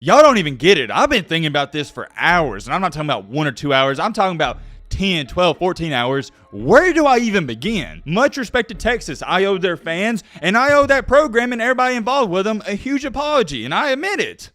Y'all don't even get it. I've been thinking about this for hours, and I'm not talking about 1 or 2 hours. I'm talking about 10, 12, 14 hours. Where do I even begin? Much respect to Texas. I owe their fans, and I owe that program and everybody involved with them a huge apology, and I admit it.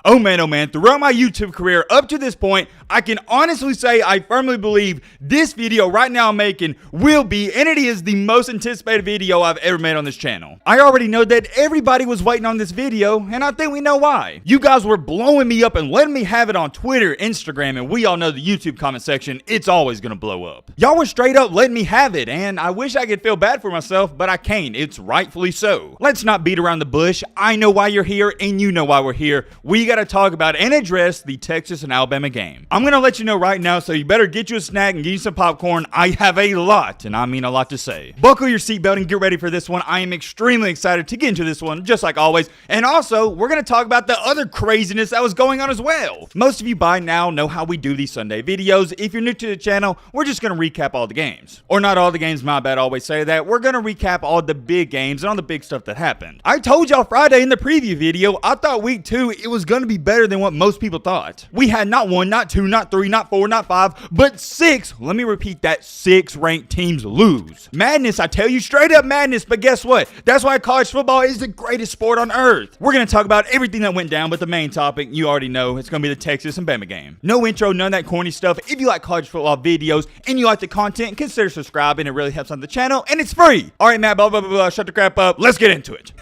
Oh man, throughout my YouTube career up to this point, I can honestly say I firmly believe this video right now I'm making will be, and it is, the most anticipated video I've ever made on this channel. I already know that everybody was waiting on this video, and I think we know why. You guys were blowing me up and letting me have it on Twitter, Instagram, and we all know the YouTube comment section, it's always gonna blow up. Y'all were straight up letting me have it, and I wish I could feel bad for myself, but I can't. It's rightfully so. Let's not beat around the bush. I know why you're here, and you know why we're here. We gotta talk about and address the Texas and Alabama game. I'm gonna let you know right now, so you better get you a snack and get you some popcorn. I have a lot, and I mean a lot, to say. Buckle your seatbelt and get ready for this one. I am extremely excited to get into this one, just like always. And also, we're gonna talk about the other craziness that was going on as well. Most of you by now know how we do these Sunday videos. If you're new to the channel, we're just gonna recap all the games. Or not all the games, my bad, I always say that. We're gonna recap all the big games and all the big stuff that happened. I told y'all Friday in the preview video, I thought week 2, it was gonna be better than what most people thought. We had not 1, not 2, not 3, not 4, not 5, but 6. Let me repeat that, 6 ranked teams lose. Madness, I tell you, straight up madness. But guess what? That's why college football is the greatest sport on earth. We're going to talk about everything that went down, but the main topic, you already know, it's going to be the Texas and Bama game. No intro, none of that corny stuff. If you like college football videos and you like the content, consider subscribing. It really helps on the channel, and it's free. All right, Matt, blah, blah, blah, blah, shut the crap up. Let's get into it.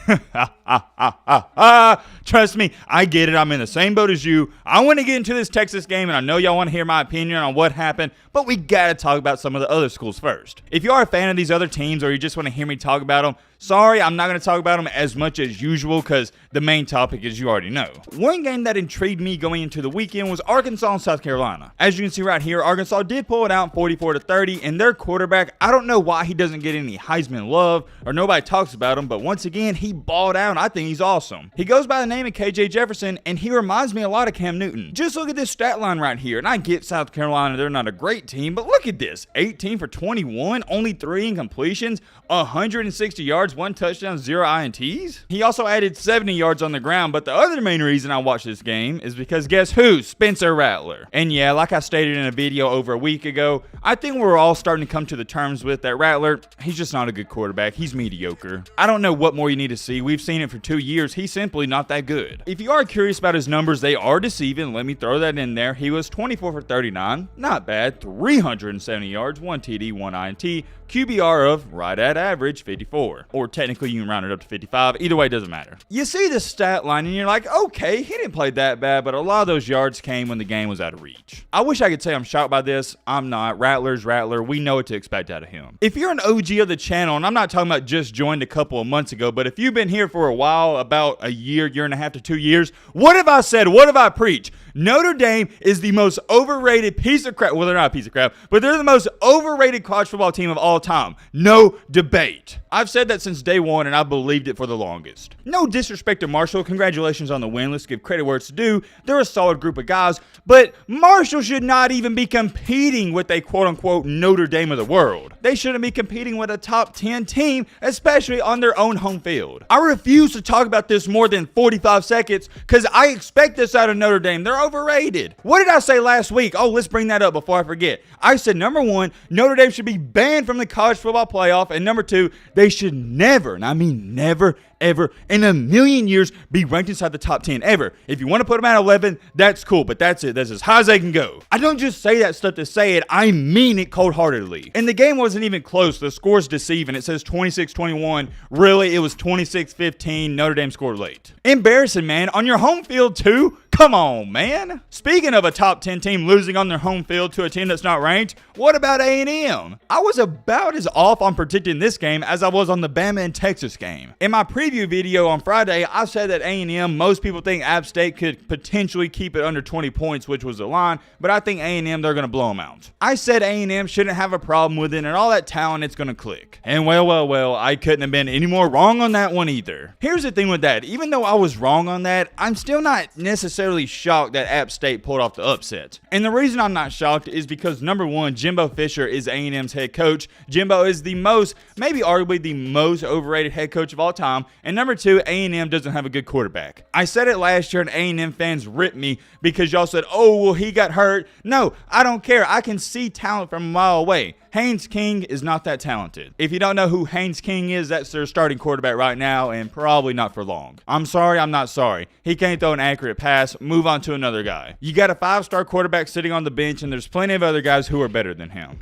Trust me, I get it. I'm in the same boat as you. I want to get into this Texas game, and I know y'all want to hear my opinion on what happened, but we got to talk about some of the other schools first. If you are a fan of these other teams, or you just want to hear me talk about them, sorry, I'm not going to talk about them as much as usual, because the main topic is you already know. One game that intrigued me going into the weekend was Arkansas and South Carolina. As you can see right here, Arkansas did pull it out 44-30, and their quarterback, I don't know why he doesn't get any Heisman love, or nobody talks about him, but once again, he balled out, and I think he's awesome. He goes by the name of KJ Jefferson, and he reminds me a lot of Cam Newton. Just look at this stat line right here, and I get South Carolina, they're not a great team, but look at this, 18 for 21, only 3 incompletions, 160 yards, 1 touchdown, 0 INTs. He also added 70 yards on the ground, but the other main reason I watched this game is because guess who? Spencer Rattler. And yeah, like I stated in a video over a week ago, I think we're all starting to come to the terms with that Rattler, he's just not a good quarterback. He's mediocre. I don't know what more you need to see. We've seen it for 2 years. He's simply not that good. If you are curious about his numbers, they are deceiving. Let me throw that in there. He was 24 for 39. Not bad. 370 yards, 1 TD, 1 INT. QBR of right at average, 54. Or technically you can round it up to 55. Either way, it doesn't matter. You see the stat line and you're like, okay, he didn't play that bad, but a lot of those yards came when the game was out of reach. I wish I could say I'm shocked by this. I'm not. Rattler's Rattler. We know what to expect out of him. If you're an OG of the channel, and I'm not talking about just joined a couple of months ago, but if you've been here for a while, about a year, year and a half to 2 years, what have I said? What have I preached? Notre Dame is the most overrated piece of crap. Well, they're not a piece of crap, but they're the most overrated college football team of all time. No debate. I've said that since day one, and I believed it for the longest. No disrespect to Marshall. Congratulations on the win. Let's give credit where it's due. They're a solid group of guys, but Marshall should not even be competing with a quote-unquote Notre Dame of the world. They shouldn't be competing with a top 10 team, especially on their own home field. I refuse to talk about this more than 45 seconds because I expect this out of Notre Dame. They're overrated. What did I say last week? Oh, let's bring that up before I forget. I said, number 1, Notre Dame should be banned from the college football playoff, and number 2, they should never, and I mean never, ever in a million years be ranked inside the top 10 ever. If you want to put them at 11, that's cool, but that's it. That's as high as they can go. I don't just say that stuff to say it. I mean it cold-heartedly. And the game wasn't even close. The score's deceiving. It says 26-21. Really, it was 26-15. Notre Dame scored late. Embarrassing, man. On your home field, too? Come on, man. Speaking of a top 10 team losing on their home field to a team that's not ranked, what about A&M? I was about as off on predicting this game as I was on the Bama and Texas game. In my preview video on Friday, I said that A&M, most people think App State could potentially keep it under 20 points, which was the line, but I think A&M, they're going to blow them out. I said A&M shouldn't have a problem with it, and all that talent, it's going to click. And well, I couldn't have been any more wrong on that one either. Here's the thing with that. Even though I was wrong on that, I'm still not necessarily necessarily shocked that App State pulled off the upset. And the reason I'm not shocked is because number one, Jimbo Fisher is A&M's head coach. Jimbo is the most, maybe arguably the most overrated head coach of all time. And number two, A&M doesn't have a good quarterback. I said it last year and A&M fans ripped me because y'all said, oh, well, he got hurt. No, I don't care. I can see talent from a mile away. Haynes King is not that talented. If you don't know who Haynes King is, that's their starting quarterback right now and probably not for long. I'm sorry, I'm not sorry. He can't throw an accurate pass. Move on to another guy. You got a 5-star quarterback sitting on the bench and there's plenty of other guys who are better than him.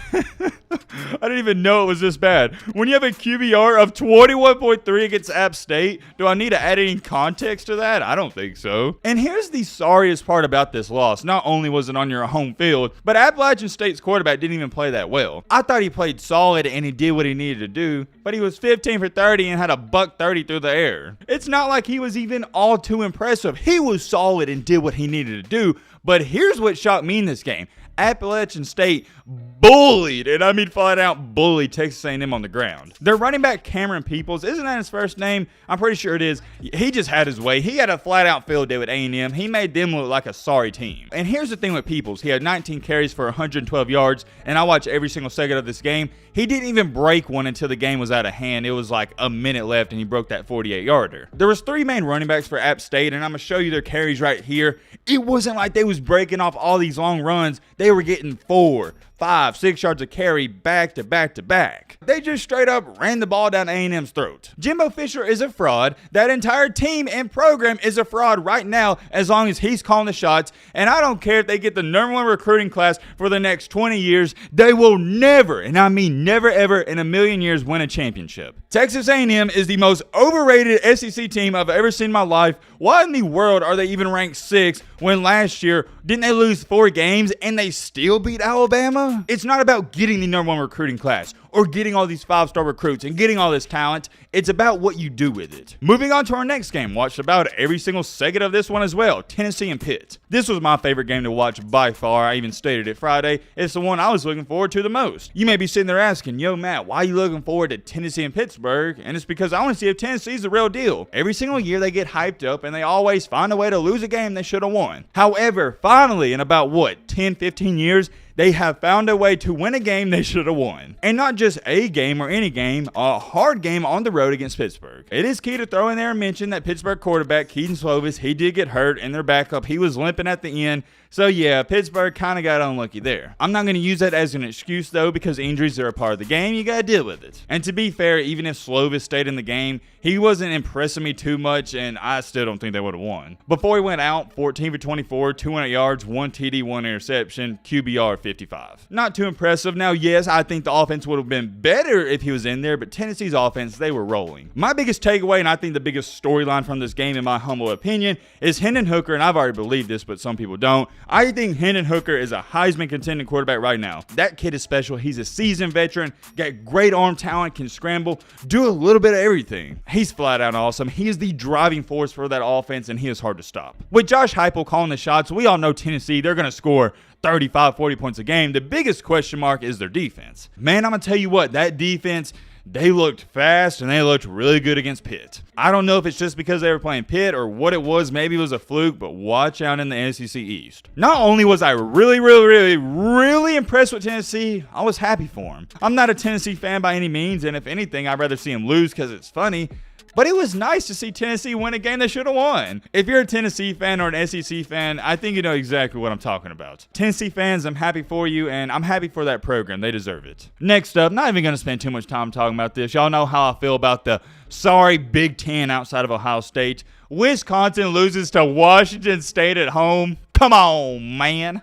I didn't even know it was this bad. When you have a QBR of 21.3 against App State, do I need to add any context to that? I don't think so. And here's the sorriest part about this loss. Not only was it on your home field, but Appalachian State's quarterback didn't even play that well. I thought he played solid and he did what he needed to do, but he was 15 for 30 and had a $130 through the air. It's not like he was even all too impressive. He was solid and did what he needed to do, but here's what shocked me in this game. Appalachian State bullied, and I mean flat out bullied, Texas A&M on the ground. Their running back Cameron Peoples, isn't that his first name? I'm pretty sure it is. He just had his way. He had a flat out field day with A&M. He made them look like a sorry team. And here's the thing with Peoples. He had 19 carries for 112 yards, and I watched every single second of this game. He didn't even break one until the game was out of hand. It was like a minute left, and he broke that 48-yarder. There was 3 main running backs for App State, and I'm going to show you their carries right here. It wasn't like they was breaking off all these long runs. They were getting 4, 5, 6 yards of carry back to back to back. They just straight up ran the ball down A&M's throat. Jimbo Fisher is a fraud. That entire team and program is a fraud right now as long as he's calling the shots. And I don't care if they get the #1 recruiting class for the next 20 years. They will never, and I mean never ever in a million years, win a championship. Texas A&M is the most overrated SEC team I've ever seen in my life. Why in the world are they even ranked 6th when last year, didn't they lose 4 games and they still beat Alabama? It's not about getting the #1 recruiting class or getting all these 5-star recruits and getting all this talent. It's about what you do with it. Moving on to our next game. Watched about every single second of this one as well. Tennessee and Pitt. This was my favorite game to watch by far. I even stated it Friday. It's the one I was looking forward to the most. You may be sitting there asking, yo, Matt, why are you looking forward to Tennessee and Pittsburgh? And it's because I want to see if Tennessee's the real deal. Every single year they get hyped up and they always find a way to lose a game they should have won. However, finally, in about 10, 15 years, they have found a way to win a game they should have won. And not just a game or any game, a hard game on the road against Pittsburgh. It is key to throw in there and mention that Pittsburgh quarterback Keaton Slovis, he did get hurt, and their backup, he was limping at the end. So yeah, Pittsburgh kind of got unlucky there. I'm not going to use that as an excuse though, because injuries are a part of the game. You got to deal with it. And to be fair, even if Slovis stayed in the game, he wasn't impressing me too much, and I still don't think they would have won. Before he went out, 14 for 24, 200 yards, 1 TD, 1 interception, QBR 55. Not too impressive. Now, yes, I think the offense would have been better if he was in there, but Tennessee's offense, they were rolling. My biggest takeaway, and I think the biggest storyline from this game, in my humble opinion, is Hendon Hooker, and I've already believed this, but some people don't. I think Hendon Hooker is a Heisman contending quarterback right now. That kid is special. He's a seasoned veteran, got great arm talent, can scramble, do a little bit of everything. He's flat out awesome. He is the driving force for that offense, and he is hard to stop. With Josh Heupel calling the shots, we all know Tennessee, they're going to score 35, 40 points a game. The biggest question mark is their defense. Man, I'm going to tell you what, that defense, they looked fast and they looked really good against Pitt. I don't know if it's just because they were playing Pitt or what it was. Maybe it was a fluke, but watch out in the SEC East. Not only was I really impressed with Tennessee, I was happy for them. I'm not a Tennessee fan by any means, and if anything, I'd rather see them lose because it's funny. But it was nice to see Tennessee win a game they should have won. If you're a Tennessee fan or an SEC fan, I think you know exactly what I'm talking about. Tennessee fans, I'm happy for you, and I'm happy for that program. They deserve it. Next up, not even going to spend too much time talking about this. Y'all know how I feel about the sorry Big Ten outside of Ohio State. Wisconsin loses to Washington State at home. Come on, man.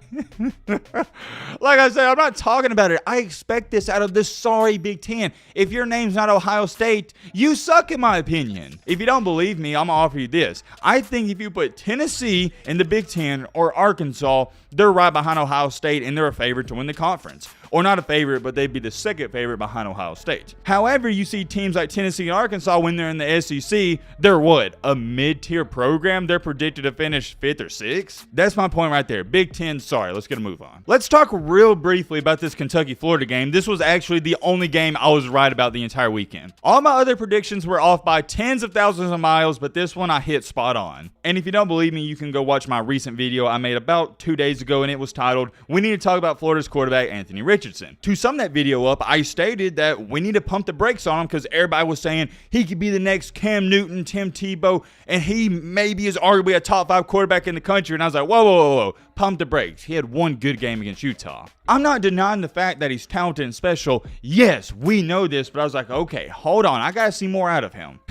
Like I said, I'm not talking about it. I expect this out of this sorry Big Ten. If your name's not Ohio State, you suck in my opinion. If you don't believe me, I'm going to offer you this. I think if you put Tennessee in the Big Ten or Arkansas, They're right behind Ohio State, and they're a favorite to win the conference. Or not a favorite, but they'd be the second favorite behind Ohio State. However, you see teams like Tennessee and Arkansas when they're in the SEC, they're what? A mid-tier program? They're predicted to finish 5th or 6th? That's my point right there. Big Ten, sorry. Let's get a move on. Let's talk real briefly about this Kentucky-Florida game. This was actually the only game I was right about the entire weekend. All my other predictions were off by tens of thousands of miles, but this one I hit spot on. And if you don't believe me, you can go watch my recent video I made about 2 days ago, and it was titled, "We Need to Talk About Florida's Quarterback, Anthony Richardson." To sum that video up, I stated that we need to pump the brakes on him because everybody was saying he could be the next Cam Newton, Tim Tebow, and he maybe is arguably a top 5 quarterback in the country. And I was like, whoa, pump the brakes. He had one good game against Utah. I'm not denying the fact that he's talented and special. Yes, we know this, but I was like, okay, hold on. I got to see more out of him.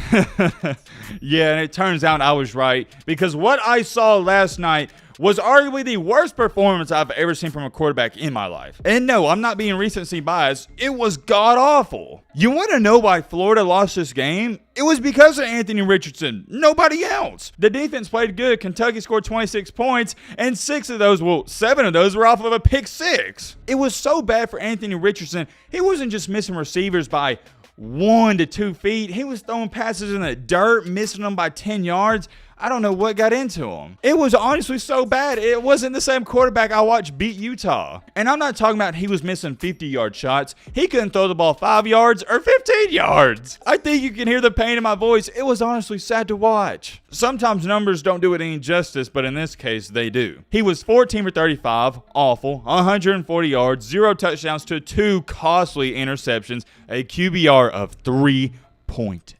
Yeah, and it turns out I was right because what I saw last night was arguably the worst performance I've ever seen from a quarterback in my life. And no, I'm not being recency biased. It was god-awful. You want to know why Florida lost this game? It was because of Anthony Richardson. Nobody else. The defense played good. Kentucky scored 26 points, and 7 of those were off of a pick 6. It was so bad for Anthony Richardson. He wasn't just missing receivers by 1 to 2 feet. He was throwing passes in the dirt, missing them by 10 yards. I don't know what got into him. It was honestly so bad. It wasn't the same quarterback I watched beat Utah. And I'm not talking about he was missing 50-yard shots. He couldn't throw the ball 5 yards or 15 yards. I think you can hear the pain in my voice. It was honestly sad to watch. Sometimes numbers don't do it any justice, but in this case, they do. He was 14 for 35, awful, 140 yards, 0 touchdowns to 2 costly interceptions, a QBR of 3.8.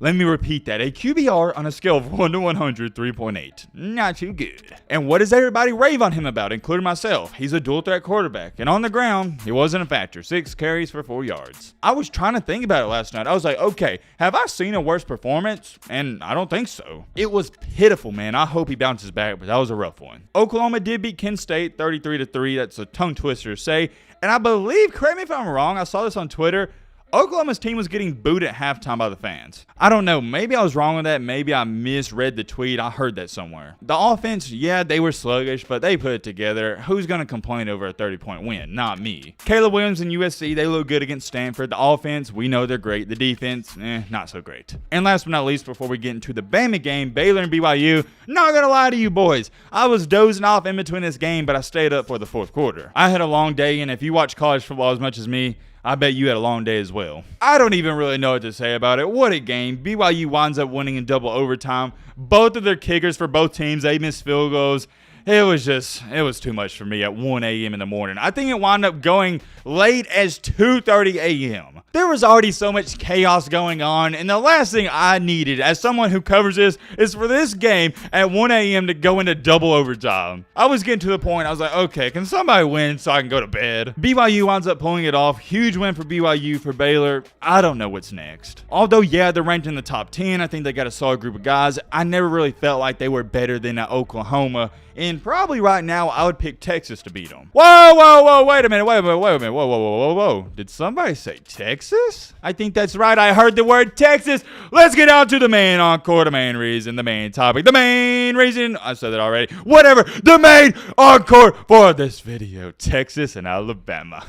Let me repeat that. A QBR on a scale of 1 to 100, 3.8. Not too good. And what does everybody rave on him about, including myself? He's a dual threat quarterback. And on the ground, he wasn't a factor. 6 carries for 4 yards. I was trying to think about it last night. I was like, okay, have I seen a worse performance? And I don't think so. It was pitiful, man. I hope he bounces back, but that was a rough one. Oklahoma did beat Kent State 33-3. That's a tongue twister to say. And I believe, correct me if I'm wrong, I saw this on Twitter, Oklahoma's team was getting booed at halftime by the fans. I don't know. Maybe I was wrong on that. Maybe I misread the tweet. I heard that somewhere. The offense, yeah, they were sluggish, but they put it together. Who's going to complain over a 30-point win? Not me. Caleb Williams and USC, they look good against Stanford. The offense, we know they're great. The defense, not so great. And last but not least, before we get into the Bama game, Baylor and BYU, not going to lie to you boys. I was dozing off in between this game, but I stayed up for the fourth quarter. I had a long day, and if you watch college football as much as me, I bet you had a long day as well. I don't even really know what to say about it. What a game. BYU winds up winning in double overtime. Both of their kickers for both teams, they missed field goals. It was too much for me at 1 a.m. in the morning. I think it wound up going late as 2:30 a.m. There was already so much chaos going on, and the last thing I needed as someone who covers this is for this game at 1 a.m. to go into double overtime. I was getting to the point, I was like, okay, can somebody win so I can go to bed? BYU winds up pulling it off. Huge win for BYU. For Baylor, I don't know what's next. Although, yeah, they're ranked in the top 10. I think they got a solid group of guys. I never really felt like they were better than Oklahoma. And probably right now, I would pick Texas to beat them. Whoa, wait a minute, whoa. Did somebody say Texas? I think that's right. I heard the word Texas. Let's get on to the main encore, the main reason, the main topic, the main reason. I said that already. Whatever, the main encore for this video. Texas and Alabama.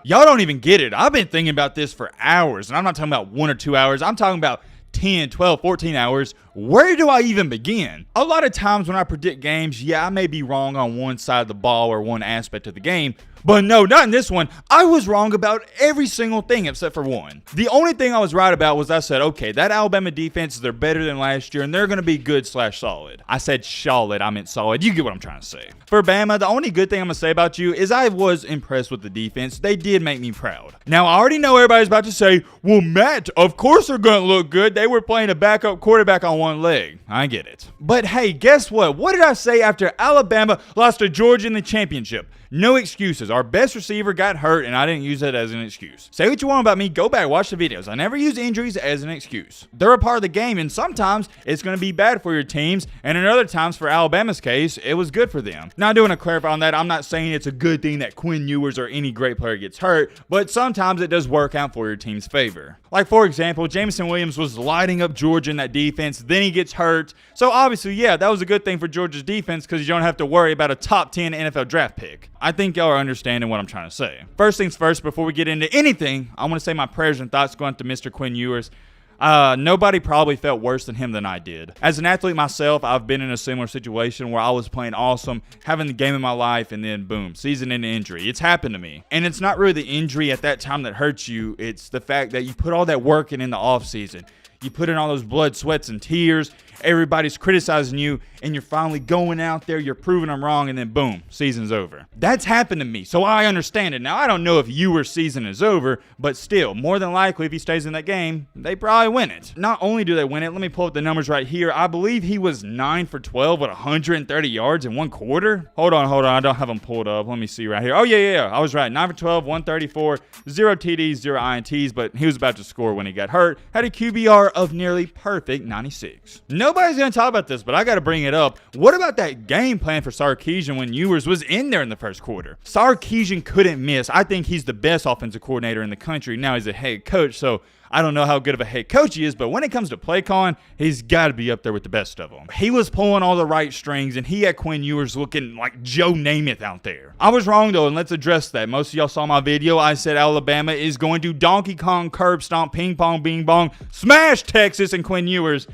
Y'all don't even get it. I've been thinking about this for hours. And I'm not talking about 1 or 2 hours. I'm talking about 10, 12, 14 hours. Where do I even begin? A lot of times when I predict games, yeah, I may be wrong on one side of the ball or one aspect of the game, but no, not in this one. I was wrong about every single thing except for one. The only thing I was right about was I said, okay, that Alabama defense, they're better than last year, and they're going to be good/solid. I said solid, I meant solid. You get what I'm trying to say. For Bama, the only good thing I'm going to say about you is I was impressed with the defense. They did make me proud. Now, I already know everybody's about to say, well, Matt, of course they're going to look good. They were playing a backup quarterback on one leg. I get it. But hey, guess what? What did I say after Alabama lost to Georgia in the championship? No excuses. Our best receiver got hurt, and I didn't use it as an excuse. Say what you want about me. Go back, watch the videos. I never use injuries as an excuse. They're a part of the game, and sometimes it's going to be bad for your teams, and in other times, for Alabama's case, it was good for them. Now, I do want to clarify on that. I'm not saying it's a good thing that Quinn Ewers or any great player gets hurt, but sometimes it does work out for your team's favor. Like, for example, Jameson Williams was lighting up Georgia in that defense, then he gets hurt. So, obviously, yeah, that was a good thing for Georgia's defense because you don't have to worry about a top 10 NFL draft pick. I think y'all are understanding what I'm trying to say. First things first, before we get into anything, I want to say my prayers and thoughts go out to Mr. Quinn Ewers. Nobody probably felt worse than him than I did. As an athlete myself, I've been in a similar situation where I was playing awesome, having the game of my life, and then boom, season-ending injury. It's happened to me. And it's not really the injury at that time that hurts you. It's the fact that you put all that work in the offseason. You put in all those blood, sweats, and tears. Everybody's criticizing you, and you're finally going out there, you're proving them wrong, and then boom, season's over. That's happened to me, so I understand it. Now, I don't know if Ewers' season is over, but still, more than likely, if he stays in that game, they probably win it. Not only do they win it, let me pull up the numbers right here. I believe he was 9 for 12 with 130 yards in one quarter. Hold on, I don't have them pulled up. Let me see right here. Oh, yeah, I was right. 9 for 12, 134, 0 TDs, 0 INTs, but he was about to score when he got hurt. Had a QBR of nearly perfect 96. Nobody's going to talk about this, but I got to bring it up. What about that game plan for Sarkisian when Ewers was in there in the first quarter? Sarkisian couldn't miss. I think he's the best offensive coordinator in the country. Now he's a head coach, so I don't know how good of a head coach he is, but when it comes to play calling, he's got to be up there with the best of them. He was pulling all the right strings, and he had Quinn Ewers looking like Joe Namath out there. I was wrong, though, and let's address that. Most of y'all saw my video. I said Alabama is going to Donkey Kong curb stomp, ping pong, bing bong, smash Texas and Quinn Ewers.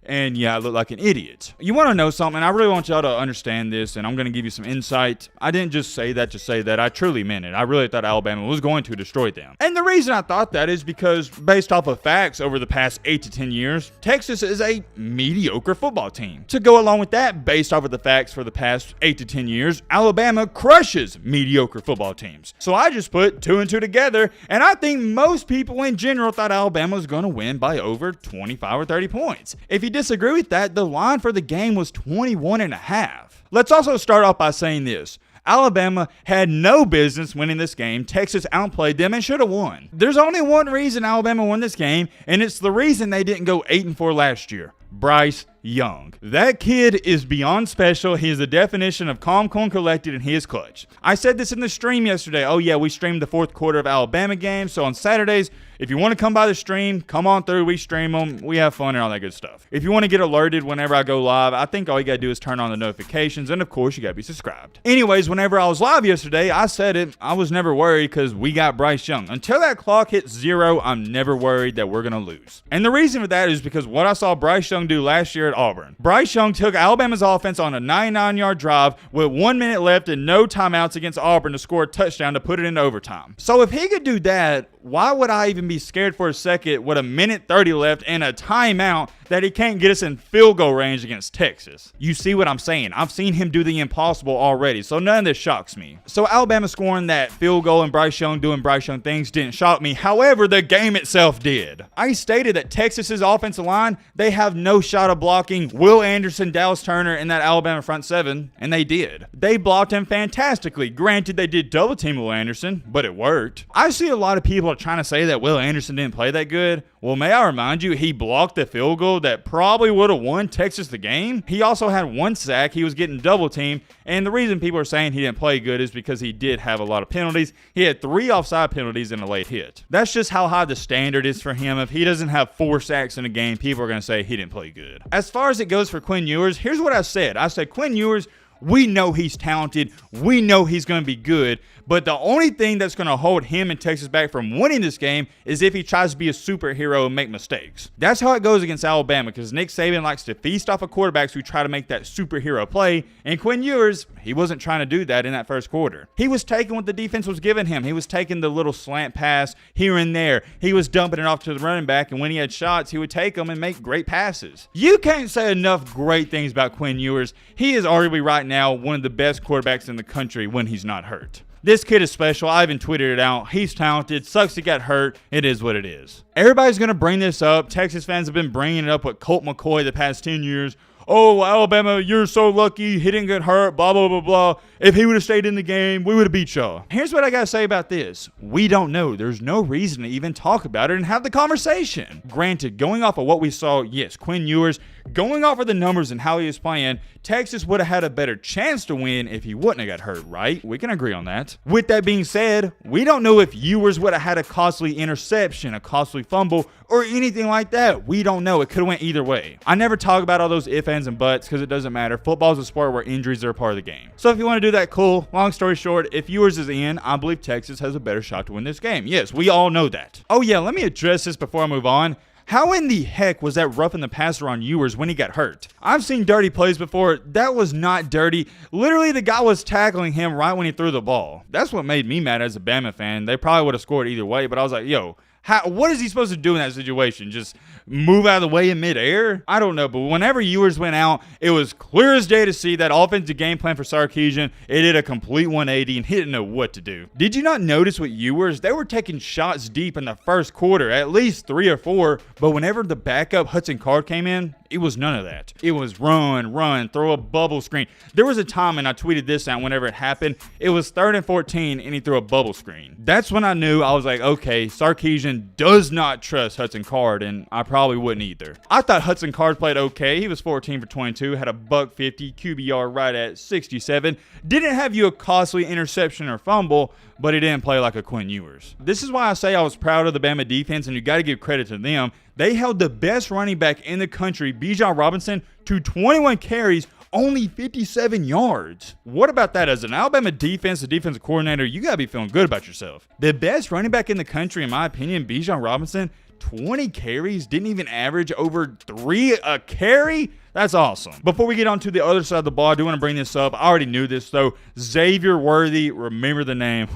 And yeah, I look like an idiot. You want to know something? I really want y'all to understand this, and I'm going to give you some insight. I didn't just say that to say that. I truly meant it. I really thought Alabama was going to destroy them. And the reason I thought that is because, based off of facts over the past 8 to 10 years, Texas is a mediocre football team. To go along with that, based off of the facts for the past 8 to 10 years, Alabama crushes mediocre football teams. So I just put 2 and 2 together, and I think most people in general thought Alabama was going to win by over 25 or 30 points. If you disagree with that, the line for the game was 21.5. Let's also start off by saying this. Alabama had no business winning this game. Texas outplayed them and should have won. There's only one reason Alabama won this game, and it's the reason they didn't go 8-4 last year. Bryce Young. That kid is beyond special. He is the definition of calm, cool, and collected, and he is clutch. I said this in the stream yesterday. Oh yeah, we streamed the fourth quarter of Alabama games, so on Saturdays, if you want to come by the stream, come on through. We stream them. We have fun and all that good stuff. If you want to get alerted whenever I go live, I think all you got to do is turn on the notifications, and of course, you got to be subscribed. Anyways, whenever I was live yesterday, I said it. I was never worried because we got Bryce Young. Until that clock hits 0, I'm never worried that we're going to lose. And the reason for that is because what I saw Bryce Young do last year at Auburn. Bryce Young took Alabama's offense on a 99-yard drive with 1 minute left and no timeouts against Auburn to score a touchdown to put it into overtime. So if he could do that, why would I even be scared for a second with a minute 30 left and a timeout that he can't get us in field goal range against Texas? You see what I'm saying? I've seen him do the impossible already, so none of this shocks me. So Alabama scoring that field goal and Bryce Young doing Bryce Young things didn't shock me. However, the game itself did. I stated that Texas's offensive line, they have no shot of blocking Will Anderson, Dallas Turner, and that Alabama front seven, and they did. They blocked him fantastically. Granted, they did double team Will Anderson, but it worked. I see a lot of people are trying to say that Will Anderson didn't play that good. Well, may I remind you, he blocked the field goal that probably would have won Texas the game. He also had 1 sack. He was getting double teamed. And the reason people are saying he didn't play good is because he did have a lot of penalties. He had 3 offside penalties and a late hit. That's just how high the standard is for him. If he doesn't have 4 sacks in a game, people are going to say he didn't play good. As far as it goes for Quinn Ewers, here's what I said. I said, Quinn Ewers, we know he's talented. We know he's going to be good. But the only thing that's going to hold him and Texas back from winning this game is if he tries to be a superhero and make mistakes. That's how it goes against Alabama, because Nick Saban likes to feast off of quarterbacks who try to make that superhero play. And Quinn Ewers, he wasn't trying to do that in that first quarter. He was taking what the defense was giving him. He was taking the little slant pass here and there. He was dumping it off to the running back, and when he had shots, he would take them and make great passes. You can't say enough great things about Quinn Ewers. He is arguably right now one of the best quarterbacks in the country when he's not hurt. This kid is special. I even tweeted it out. He's talented. Sucks he got hurt. It is what it is. Everybody's going to bring this up. Texas fans have been bringing it up with Colt McCoy the past 10 years. oh, Alabama, you're so lucky he didn't get hurt, blah, blah, blah, blah. If he would have stayed in the game, we would have beat y'all. Here's what I got to say about this. We don't know. There's no reason to even talk about it and have the conversation. Granted, going off of what we saw, yes, Quinn Ewers, going off of the numbers and how he was playing, Texas would have had a better chance to win if he wouldn't have got hurt, right? We can agree on that. With that being said, we don't know if Ewers would have had a costly interception, a costly fumble, or anything like that. We don't know. It could have went either way. I never talk about all those ifs, ands, and buts because it doesn't matter. Football is a sport where injuries are a part of the game. So if you want to do that, cool. Long story short, if Ewers is in, I believe Texas has a better shot to win this game. Yes, we all know that. Oh yeah, let me address this before I move on. How in the heck was that roughing the passer on Ewers when he got hurt? I've seen dirty plays before. That was not dirty. Literally, the guy was tackling him right when he threw the ball. That's what made me mad as a Bama fan. They probably would have scored either way, but I was like, yo, what is he supposed to do in that situation? Just move out of the way in midair? I don't know, but whenever Ewers went out, it was clear as day to see that offensive game plan for Sarkisian. It did a complete 180 and he didn't know what to do. Did you not notice with Ewers? They were taking shots deep in the first quarter, at least 3 or 4, but whenever the backup Hudson Card came in, it was none of that. It was run, throw a bubble screen. There was a time, and I tweeted this out whenever it happened, it was 3rd and 14, and he threw a bubble screen. That's when I knew. I was like, okay, Sarkisian does not trust Hudson Card, and I probably wouldn't either. I thought Hudson Card played okay. He was 14 for 22, had a $150, QBR right at 67. Didn't have you a costly interception or fumble, but he didn't play like a Quinn Ewers. This is why I say I was proud of the Bama defense, and you got to give credit to them. They held the best running back in the country, Bijan Robinson, to 21 carries, only 57 yards. What about that? As an Alabama defense, the defensive coordinator, you got to be feeling good about yourself. The best running back in the country, in my opinion, Bijan Robinson, 20 carries, didn't even average over 3 a carry. That's awesome. Before we get on to the other side of the ball, I do want to bring this up. I already knew this, though. Xavier Worthy, remember the name.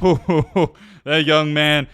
That young man,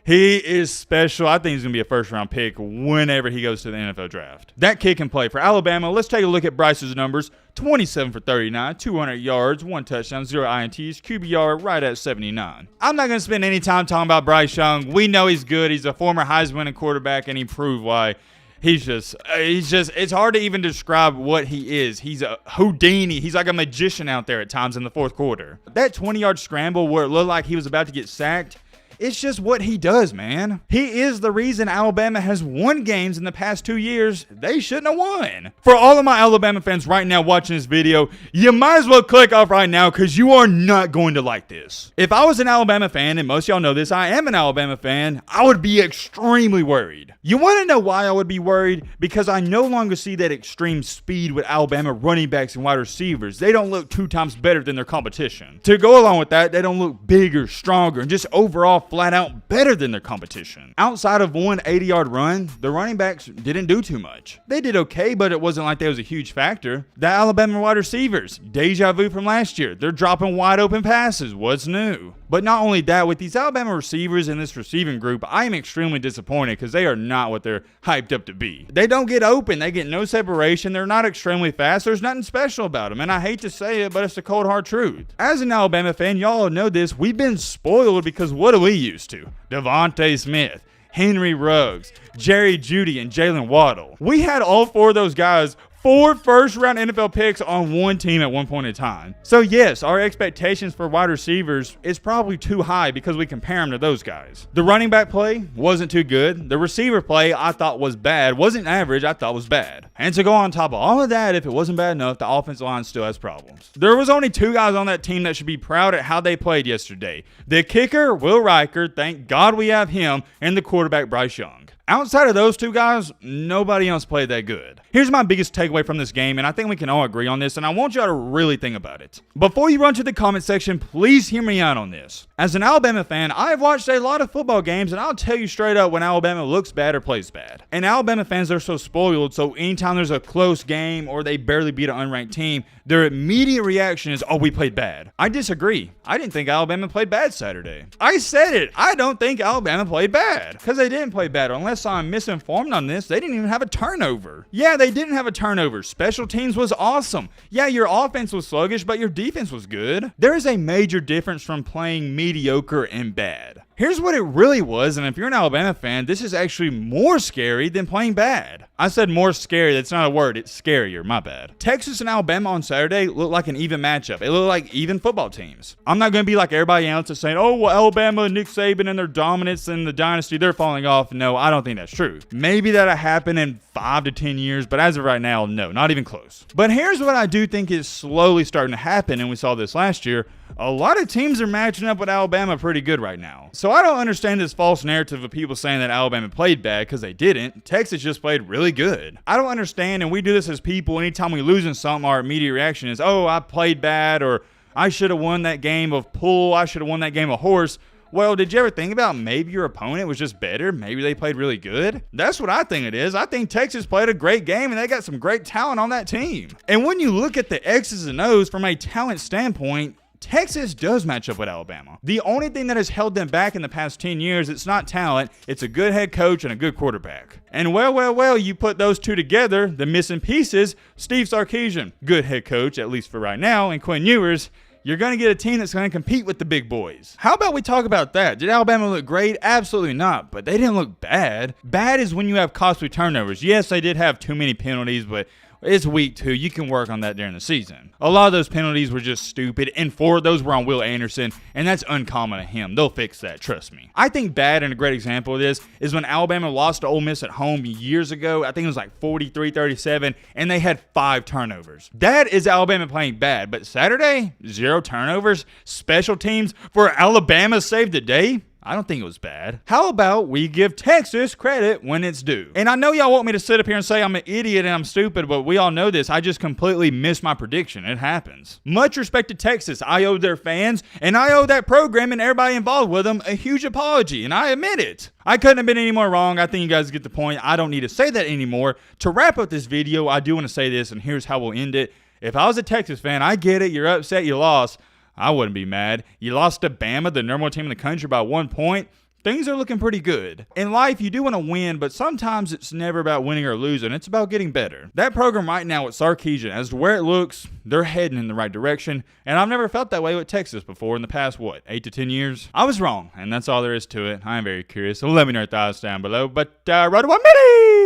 he is special. I think he's going to be a first-round pick whenever he goes to the NFL draft. That kid can play for Alabama. Let's take a look at Bryce's numbers. 27 for 39, 200 yards, 1 touchdown, 0 INTs, QBR right at 79. I'm not going to spend any time talking about Bryce Young. We know he's good. He's a former Heisman quarterback, and he proved why. He's just, it's hard to even describe what he is. He's a Houdini. He's like a magician out there at times in the fourth quarter. That 20-yard scramble where it looked like he was about to get sacked, it's just what he does, man. He is the reason Alabama has won games in the past 2 years they shouldn't have won. For all of my Alabama fans right now watching this video, you might as well click off right now because you are not going to like this. If I was an Alabama fan, and most of y'all know this, I am an Alabama fan, I would be extremely worried. You want to know why I would be worried? Because I no longer see that extreme speed with Alabama running backs and wide receivers. They don't look 2 times better than their competition. To go along with that, they don't look bigger, stronger, and just overall flat out better than their competition. Outside of one 80-yard run, the running backs didn't do too much. They did okay, but it wasn't like that was a huge factor. The Alabama wide receivers, deja vu from last year. They're dropping wide open passes. What's new? But not only that, with these Alabama receivers in this receiving group, I am extremely disappointed because they are not what they're hyped up to be. They don't get open. They get no separation. They're not extremely fast. There's nothing special about them. And I hate to say it, but it's the cold hard truth. As an Alabama fan, y'all know this. We've been spoiled because what do we used to? Devontae Smith, Henry Ruggs, Jerry Jeudy, and Jalen Waddle. We had all 4 of those guys 4 first-round NFL picks on one team at one point in time. So yes, our expectations for wide receivers is probably too high because we compare them to those guys. The running back play wasn't too good. The receiver play I thought was bad. Wasn't average, I thought was bad. And to go on top of all of that, if it wasn't bad enough, the offensive line still has problems. There was only 2 guys on that team that should be proud at how they played yesterday. The kicker, Will Riker, thank God we have him, and the quarterback, Bryce Young. Outside of those 2 guys, nobody else played that good. Here's my biggest takeaway from this game, and I think we can all agree on this, and I want y'all to really think about it. Before you run to the comment section, please hear me out on this. As an Alabama fan, I've watched a lot of football games, and I'll tell you straight up when Alabama looks bad or plays bad. And Alabama fans are so spoiled, so anytime there's a close game or they barely beat an unranked team, their immediate reaction is, oh, we played bad. I disagree. I didn't think Alabama played bad Saturday. I said it. I don't think Alabama played bad. Because they didn't play bad. Unless I'm misinformed on this, they didn't even have a turnover. Yeah, they didn't have a turnover. Special teams was awesome. Yeah, your offense was sluggish, but your defense was good. There is a major difference from playing mediocre and bad. Here's what it really was, and if you're an Alabama fan, this is actually more scary than playing bad. I said more scary, that's not a word, it's scarier, my bad. Texas and Alabama on Saturday looked like an even matchup. It looked like even football teams. I'm not going to be like everybody else that's saying, oh, well, Alabama, Nick Saban, and their dominance in the dynasty, they're falling off. No, I don't think that's true. Maybe that'll happen in 5 to 10 years, but as of right now, no, not even close. But here's what I do think is slowly starting to happen, and we saw this last year. A lot of teams are matching up with Alabama pretty good right now. So I don't understand this false narrative of people saying that Alabama played bad, because they didn't. Texas just played really good. I don't understand, and we do this as people. Anytime we lose in something, our immediate reaction is, oh, I played bad, or I should have won that game of pool, I should have won that game of horse. Well, did you ever think about maybe your opponent was just better? Maybe they played really good? That's what I think it is. I think Texas played a great game, and they got some great talent on that team. And when you look at the X's and O's from a talent standpoint, Texas does match up with Alabama. The only thing that has held them back in the past 10 years, it's not talent, it's a good head coach and a good quarterback. And well, you put those two together, the missing pieces, Steve Sarkisian, good head coach, at least for right now, and Quinn Ewers, you're going to get a team that's going to compete with the big boys. How about we talk about that? Did Alabama look great? Absolutely not, but they didn't look bad. Bad is when you have costly turnovers. Yes, they did have too many penalties, but it's week 2. You can work on that during the season. A lot of those penalties were just stupid, and 4 of those were on Will Anderson, and that's uncommon to him. They'll fix that, trust me. I think bad, and a great example of this, is when Alabama lost to Ole Miss at home years ago. I think it was like 43-37, and they had 5 turnovers. That is Alabama playing bad, but Saturday, 0 turnovers, special teams for Alabama saved the day. I don't think it was bad. How about we give Texas credit when it's due? And I know y'all want me to sit up here and say I'm an idiot and I'm stupid, but we all know this. I just completely missed my prediction. It happens. Much respect to Texas. I owe their fans, and I owe that program and everybody involved with them a huge apology, and I admit it. I couldn't have been any more wrong. I think you guys get the point. I don't need to say that anymore. To wrap up this video, I do want to say this, and here's how we'll end it. If I was a Texas fan, I get it. You're upset you lost. I wouldn't be mad. You lost to Bama, the number 1 team in the country, by 1 point. Things are looking pretty good. In life, you do want to win, but sometimes it's never about winning or losing. It's about getting better. That program right now with Sarkisian, as to where it looks, they're heading in the right direction. And I've never felt that way with Texas before in the past, 8 to 10 years? I was wrong, and that's all there is to it. I am very curious. So let me know your thoughts down below. But, right away, Mitty!